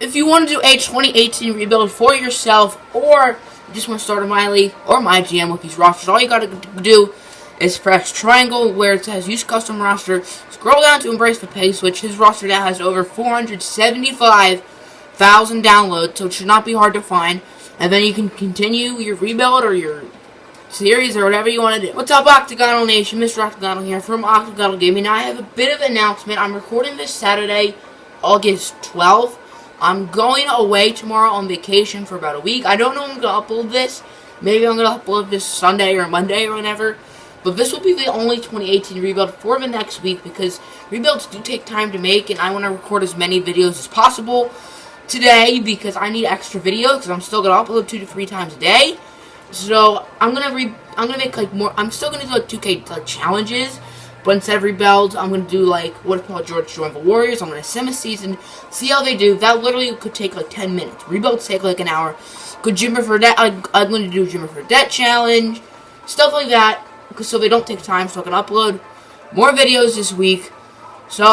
if you want to do a 2018 rebuild for yourself, or you just want to start a My League or My GM with these rosters, all you got to do is press triangle where it says use custom roster. Scroll down to Embrace the Pay Switch. His roster now has over 475,000 downloads, so it should not be hard to find. And then you can continue your rebuild or your series or whatever you want to do. What's up, Octagonal Nation? Mr. Octagonal here from Octagonal Gaming. Now I have a bit of an announcement. I'm recording this Saturday, August 12th. I'm going away tomorrow on vacation for about a week. I don't know when I'm going to upload this. Maybe I'm going to upload this Sunday or Monday or whatever. But this will be the only 2018 rebuild for the next week because rebuilds do take time to make, and I want to record as many videos as possible today because I need extra videos because I'm still going to upload 2 to 3 times a day. So I'm gonna make like more. I'm still gonna do like 2K like challenges, but instead of rebuilds, I'm gonna do like what Paul George join the Warriors. I'm gonna sim a season, see how they do. That literally could take like 10 minutes. Rebuilds take like an hour. Could Jimmer for that? I'm gonna do Jimmer for Debt challenge, stuff like that, so they don't take time. So I can upload more videos this week. So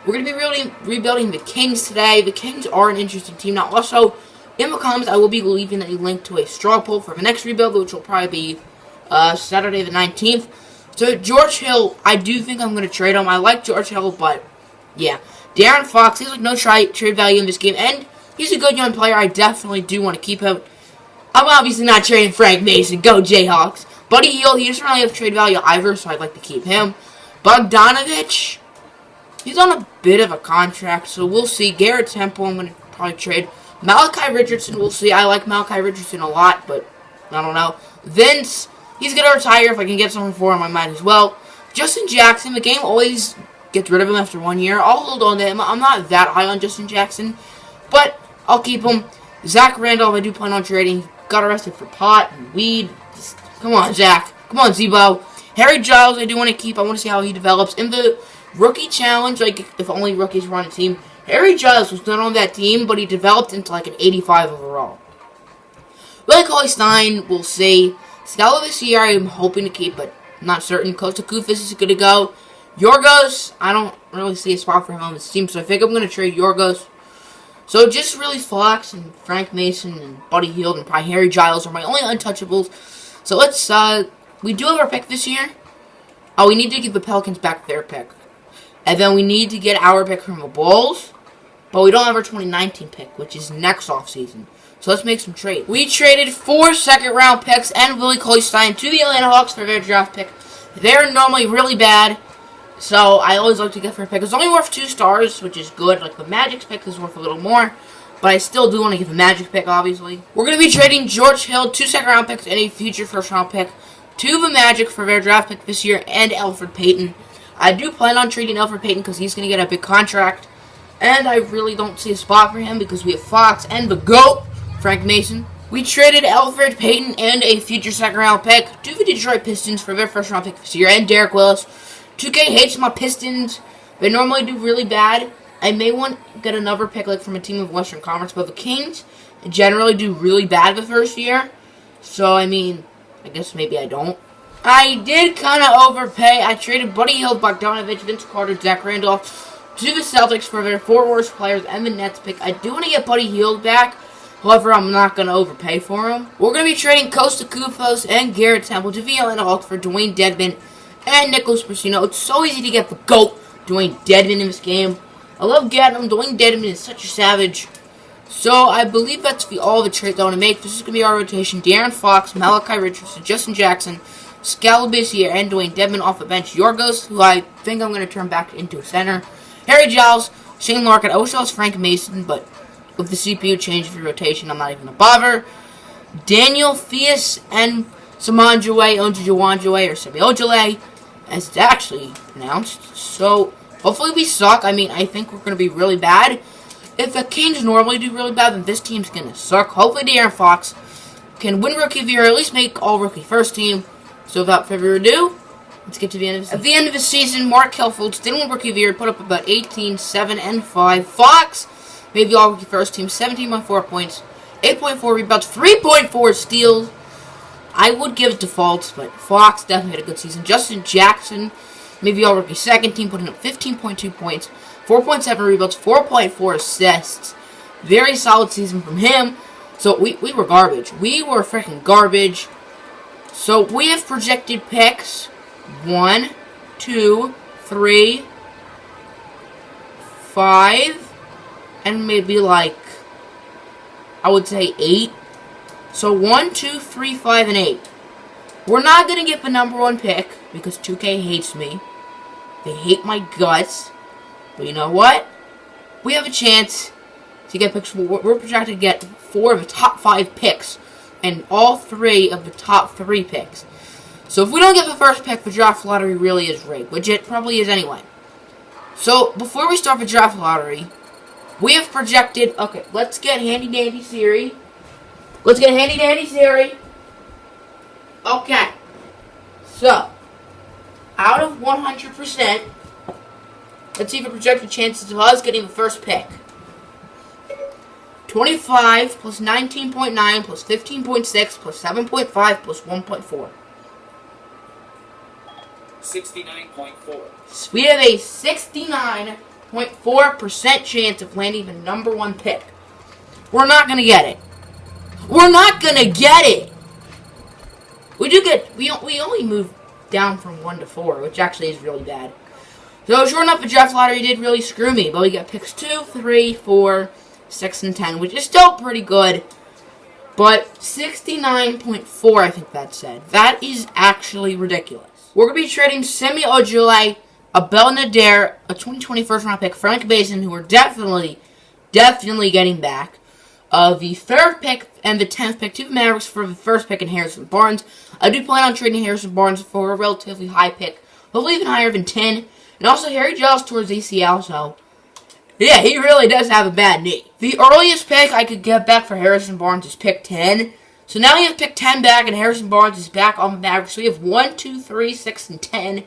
we're gonna be really rebuilding the Kings today. The Kings are an interesting team. Now also, in the comments, I will be leaving a link to a straw poll for the next rebuild, which will probably be Saturday the 19th. So, George Hill, I do think I'm going to trade him. I like George Hill, but, yeah. Darren Fox, he's like no trade value in this game, and he's a good young player. I definitely do want to keep him. I'm obviously not trading Frank Mason. Go Jayhawks. Buddy Hield, he doesn't really have trade value either, so I'd like to keep him. Bogdanovich, he's on a bit of a contract, so we'll see. Garrett Temple, I'm going to probably trade. Malachi Richardson, we'll see. I like Malachi Richardson a lot, but I don't know. Vince, he's going to retire. If I can get something for him, I might as well. Justin Jackson, the game always gets rid of him after 1 year. I'll hold on to him. I'm not that high on Justin Jackson, but I'll keep him. Zach Randolph, I do plan on trading. Got arrested for pot and weed. Come on, Zach. Come on, Zebo. Harry Giles, I do want to keep. I want to see how he develops. In the rookie challenge, like if only rookies were on a team, Harry Giles was not on that team, but he developed into like an 85 overall. Willie Cauley-Stein, we'll see. Scala this year, I'm hoping to keep, but not certain. Costa Kufis is going to go. Yorgos, I don't really see a spot for him on this team, so I think I'm going to trade Yorgos. So just really Fox and Frank Mason and Buddy Hield and probably Harry Giles are my only untouchables. So let's, we do have our pick this year. Oh, we need to give the Pelicans back their pick. And then we need to get our pick from the Bulls. But we don't have our 2019 pick, which is next offseason. So let's make some trades. We traded 4 second-round picks and Willie Cauley-Stein to the Atlanta Hawks for their draft pick. They're normally really bad, so I always like to get for a pick. It's only worth 2 stars, which is good. Like the Magic's pick is worth a little more, but I still do want to give the Magic pick, obviously. We're going to be trading George Hill, 2 second-round picks, and a future first-round pick to the Magic for their draft pick this year, and Elfrid Payton. I do plan on trading Elfrid Payton because he's going to get a big contract. And I really don't see a spot for him because we have Fox and the GOAT, Frank Mason. We traded Elfrid Payton and a future second-round pick to the Detroit Pistons for their first-round pick this year, and Derek Willis. 2K hates my Pistons. They normally do really bad. I may want to get another pick like from a team of Western Conference, but the Kings generally do really bad the first year. So, I mean, I guess maybe I don't. I did kind of overpay. I traded Buddy Hield, Bogdanovich, Vince Carter, Zach Randolph to the Celtics for their 4 worst players and the Nets pick. I do want to get Buddy Hield back. However, I'm not going to overpay for him. We're going to be trading Costa Kufos and Garrett Temple to the Atlanta Hawks for Dwayne Dedmon and Nicholas Persino. It's so easy to get the GOAT, Dwayne Dedmon, in this game. I love getting him. Dwayne Dedmon is such a savage. So, I believe that's all the trades I want to make. This is going to be our rotation. Darren Fox, Malachi Richardson, Justin Jackson, Scalabus here, and Dwayne Dedmon off the bench. Yorgos, who I think I'm going to turn back into a center. Harry Giles, Shane Larkin. I wish I was Frank Mason, but with the CPU change for rotation, I'm not even going to bother. Daniel Theus and Samanjue, Onjuwanjue, or Sabiojale, as it's actually pronounced. So, hopefully we suck. I mean, I think we're going to be really bad. If the Kings normally do really bad, then this team's going to suck. Hopefully Darren Fox can win Rookie of the Year, or at least make All-Rookie First Team. So, without further ado, let's get to the end of the season. At the end of the season, Markelle Fultz didn't win Rookie of the Year, put up about 18, 7, and 5. Fox made the All-Rookie First Team, 17.4 points, 8.4 rebounds, 3.4 steals. I would give it to Fultz, but Fox definitely had a good season. Justin Jackson made the All-Rookie Second Team, putting up 15.2 points, 4.7 rebounds, 4.4 assists. Very solid season from him. So we were garbage. We were freaking garbage. So we have projected picks 1, 2, 3, 5, and maybe like, I would say 8. So 1, 2, 3, 5, and 8. We're not going to get the number 1 pick because 2K hates me. They hate my guts. But you know what? We have a chance to get picks. We're projected to get 4 of the top 5 picks and all 3 of the top 3 picks. So if we don't get the first pick, the draft lottery really is rigged, which it probably is anyway. So before we start the draft lottery, we have projected. Okay, let's get handy dandy Siri. Okay. So out of 100%, let's see the projected chances of us getting the first pick. 25 plus 19.9 plus 15.6 plus 7.5 plus 1.4. 69.4. We have a 69.4% chance of landing the number 1 pick. We're not going to get it. We only moved down from 1 to 4, which actually is really bad. So sure enough, the draft lottery did really screw me, but we got picks 2, 3, 4, 6, and 10, which is still pretty good. But 69.4, I think that said. That is actually ridiculous. We're going to be trading Semi Ojulai, Abel Nader, a 2020 first-round pick, Frank Mason, who we're definitely getting back. The 3rd pick and the 10th pick to the Mavericks for the 1st pick in Harrison Barnes. I do plan on trading Harrison Barnes for a relatively high pick, hopefully even higher than 10. And also Harry Giles towards ACL, so yeah, he really does have a bad knee. The earliest pick I could get back for Harrison Barnes is pick 10. So now we have pick 10 back, and Harrison Barnes is back on the Mavericks. So we have 1, 2, 3, 6, and 10.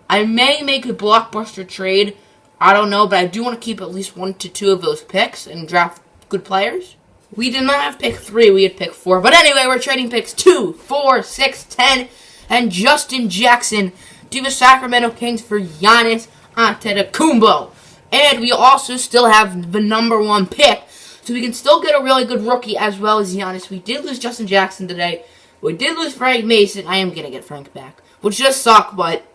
I may make a blockbuster trade. I don't know, but I do want to keep at least 1 to 2 of those picks and draft good players. We did not have pick 3, we had pick 4. But anyway, we're trading picks 2, 4, 6, 10, and Justin Jackson to the Sacramento Kings for Giannis Antetokounmpo. And we also still have the number 1 pick, so we can still get a really good rookie as well as Giannis. We did lose Justin Jackson today. We did lose Frank Mason. I am going to get Frank back, which does suck, but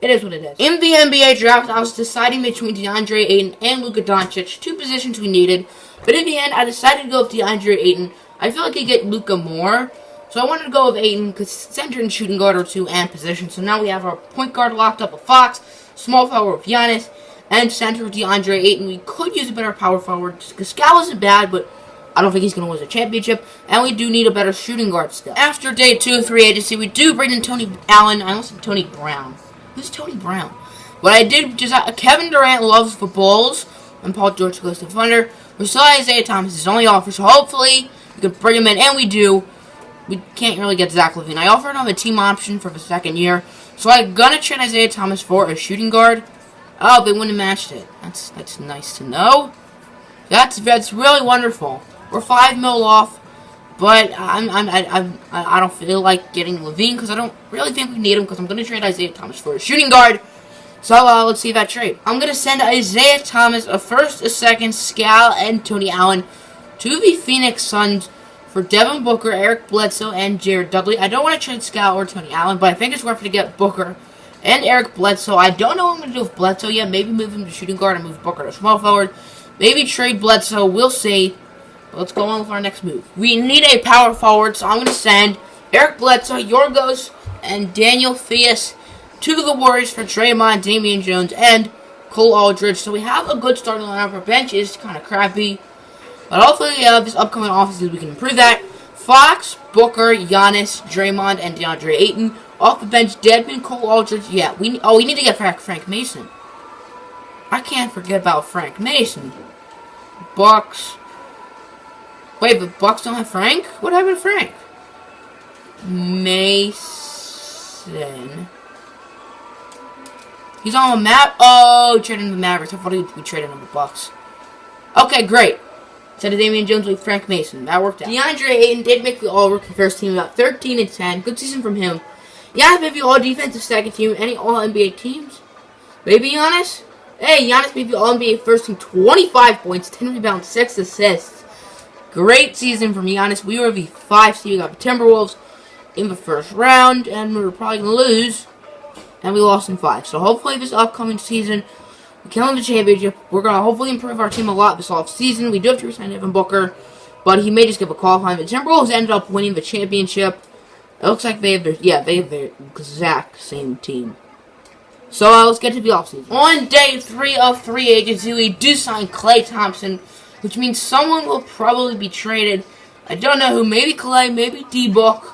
it is what it is. In the NBA draft, I was deciding between DeAndre Ayton and Luka Doncic, 2 positions we needed. But in the end, I decided to go with DeAndre Ayton. I feel like I get Luka more, so I wanted to go with Ayton because center and shooting guard are 2 and position. So now we have our point guard locked up with Fox, small forward with Giannis, and center with DeAndre Ayton. We could use a better power forward because Scal isn't bad, but I don't think he's going to win a championship. And we do need a better shooting guard still. After day 2 of free agency, we do bring in Tony Allen. I almost said Tony Brown. Who's Tony Brown? But I did just Kevin Durant loves the Bulls, and Paul George goes to the Thunder. We still have Isaiah Thomas, his only offer, so hopefully we can bring him in, and we do. We can't really get Zach LaVine. I offered him a team option for the 2nd year, so I'm gonna trade Isaiah Thomas for a shooting guard. Oh, they wouldn't have matched it. That's nice to know. That's really wonderful. We're $5 million off, but I don't feel like getting LaVine because I don't really think we need him because I'm gonna trade Isaiah Thomas for a shooting guard. So let's see that trade. I'm going to send Isaiah Thomas, a 1st, a 2nd, Scal, and Tony Allen to the Phoenix Suns for Devin Booker, Eric Bledsoe, and Jared Dudley. I don't want to trade Scal or Tony Allen, but I think it's worth it to get Booker and Eric Bledsoe. I don't know what I'm going to do with Bledsoe yet. Maybe move him to shooting guard and move Booker to small forward. Maybe trade Bledsoe. We'll see. But let's go on with our next move. We need a power forward, so I'm going to send Eric Bledsoe, Yorgos, and Daniel Theus to the Warriors for Draymond, Damian Jones, and Cole Aldridge. So we have a good starting lineup. Our bench is kind of crappy, but hopefully this upcoming offseason we can improve that. Fox, Booker, Giannis, Draymond, and DeAndre Ayton. Off the bench, Dedmon, Cole Aldridge. Yeah, we need to get Frank Mason. I can't forget about Frank Mason. Bucks. Wait, the Bucks don't have Frank? What happened to Frank? Mason. He's on the map. Oh, trading the Mavericks. I thought we traded him the Bucks. Okay, great. Instead of Damian Jones, we have Frank Mason. That worked out. DeAndre Ayton did make the All-Rookie first team, about 13 and 10. Good season from him. Yeah, maybe All-Defensive second team. Any All-NBA teams? Maybe Giannis? Hey, Giannis made the All-NBA first team, 25 points, 10 rebounds, 6 assists. Great season from Giannis. We were the 5 seed. We got the Timberwolves in the first round, and we were probably going to lose, and we lost in 5. So hopefully this upcoming season, we can win the championship. We're going to hopefully improve our team a lot this offseason. We do have to resign Devin Booker, but he may just give a qualifying. The Timberwolves ended up winning the championship. It looks like they have their exact same team. So let's get to the offseason. On day 3 of free agency, we do sign Klay Thompson, which means someone will probably be traded. I don't know who. Maybe Klay, maybe D-Book.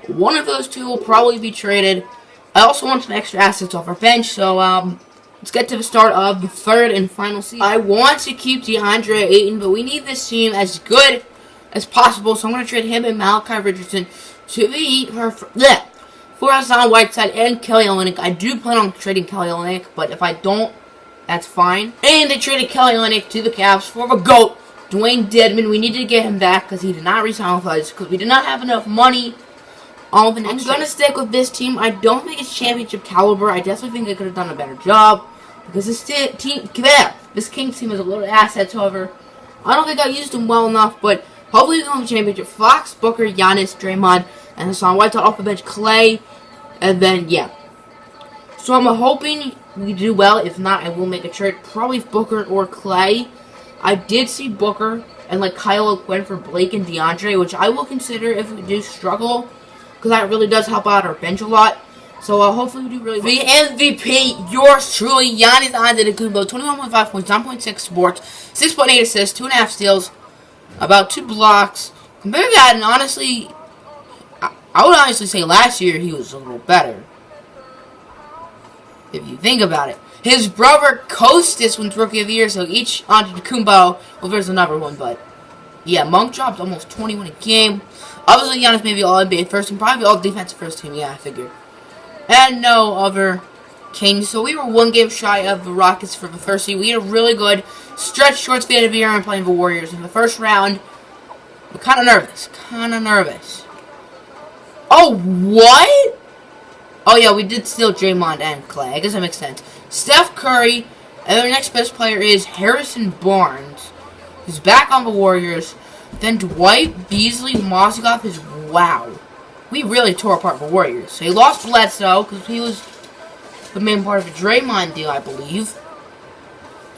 One of those two will probably be traded. I also want some extra assets off our bench, so let's get to the start of the third and final season. I want to keep DeAndre Ayton, but we need this team as good as possible, so I'm going to trade him and Malachi Richardson to the Heat for Hassan Whiteside and Kelly Olynyk. I do plan on trading Kelly Olynyk, but if I don't, that's fine. And they traded Kelly Olynyk to the Cavs for the GOAT, Dwayne Dedmon. We needed to get him back because he did not resign with us because we did not have enough money on the next. I'm going to stick with this team. I don't think it's championship caliber. I definitely think they could have done a better job because this Kings team has a lot of assets, however. I don't think I used them well enough, but hopefully we can win the championship. Fox, Booker, Giannis, Draymond, and Hassan Whiteside off the bench, Klay, and then, yeah. So I'm hoping we do well. If not, I will make a trade. Probably Booker or Klay. I did see Booker and, Kyle O'Quinn for Blake and DeAndre, which I will consider if we do struggle, because that really does help out our bench a lot. So hopefully we do really well. The MVP, yours truly, Giannis Antetokounmpo, 21.5 points, 9.6 boards, 6.8 assists, 2.5 steals, about 2 blocks. Compare that, and honestly, I would honestly say last year he was a little better. If you think about it. His brother Kostas wins Rookie of the Year, so each Antetokounmpo, well, there's another one, but yeah, Monk dropped almost 21 a game. Obviously, Giannis maybe All-NBA first team, probably all defensive first team, yeah, I figured. And no other Kings, so we were 1 game shy of the Rockets for the first seed. We had a really good stretch towards the end of the year and playing the Warriors in the first round. We're kind of nervous. Oh, what? Oh, yeah, we did steal Draymond and Klay. I guess that makes sense. Steph Curry, and their next best player is Harrison Barnes, who's back on the Warriors. Then Dwight Beasley, Mozgov is, wow. We really tore apart the Warriors. So he lost Bledsoe, because he was the main part of the Draymond deal, I believe.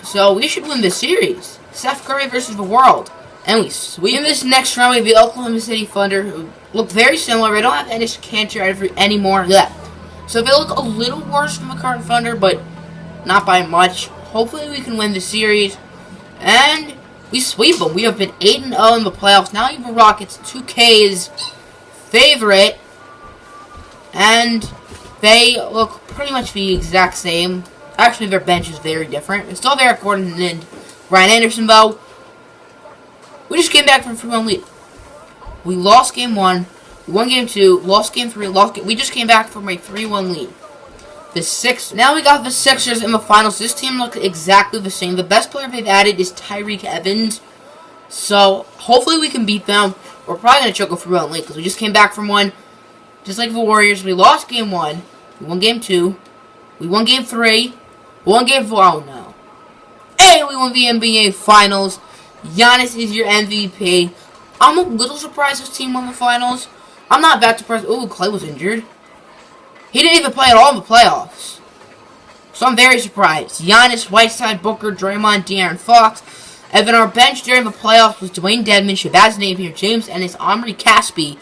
So we should win this series. Steph Curry versus the world. And we sweep. In this next round, we have the Oklahoma City Thunder, who look very similar. They don't have Enes Kanter anymore. So they look a little worse from the current Thunder, but not by much. Hopefully we can win the series. And we sweep them. We have been 8-0 in the playoffs. Now even the Rockets, 2K's favorite. And they look pretty much the exact same. Actually, their bench is very different. It's still Eric Gordon and Ryan Anderson, though. We just came back from a 3-1 lead. We lost game 1, we won game 2, lost game 3, we just came back from a 3-1 lead. Now we got the Sixers in the finals. This team looked exactly the same. The best player they've added is Tyreke Evans. So, hopefully we can beat them. We're probably going to choke a 3-1 lead because we just came back from one. Just like the Warriors, we lost game 1, we won game 2, we won game 3, we won game 4, oh no. And we won the NBA Finals. Giannis is your MVP. I'm a little surprised this team won the finals. I'm not that surprised. Ooh, Klay was injured. He didn't even play at all in the playoffs. So I'm very surprised. Giannis, Whiteside, Booker, Draymond, Darren Fox. And then our bench during the playoffs was Dwayne Dedmon, Shabazz Napier, James Ennis, Omri Caspi,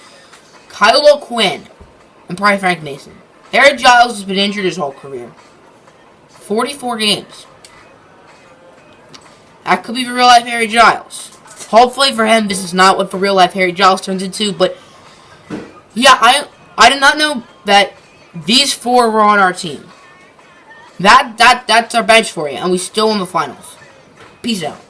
Kyle O'Quinn, and probably Frank Mason. Harry Giles has been injured his whole career. 44 games. That could be the real-life Harry Giles. Hopefully for him, this is not what the real-life Harry Giles turns into, but yeah, I did not know that these 4 were on our team. That's our bench for you, and we still won the finals. Peace out.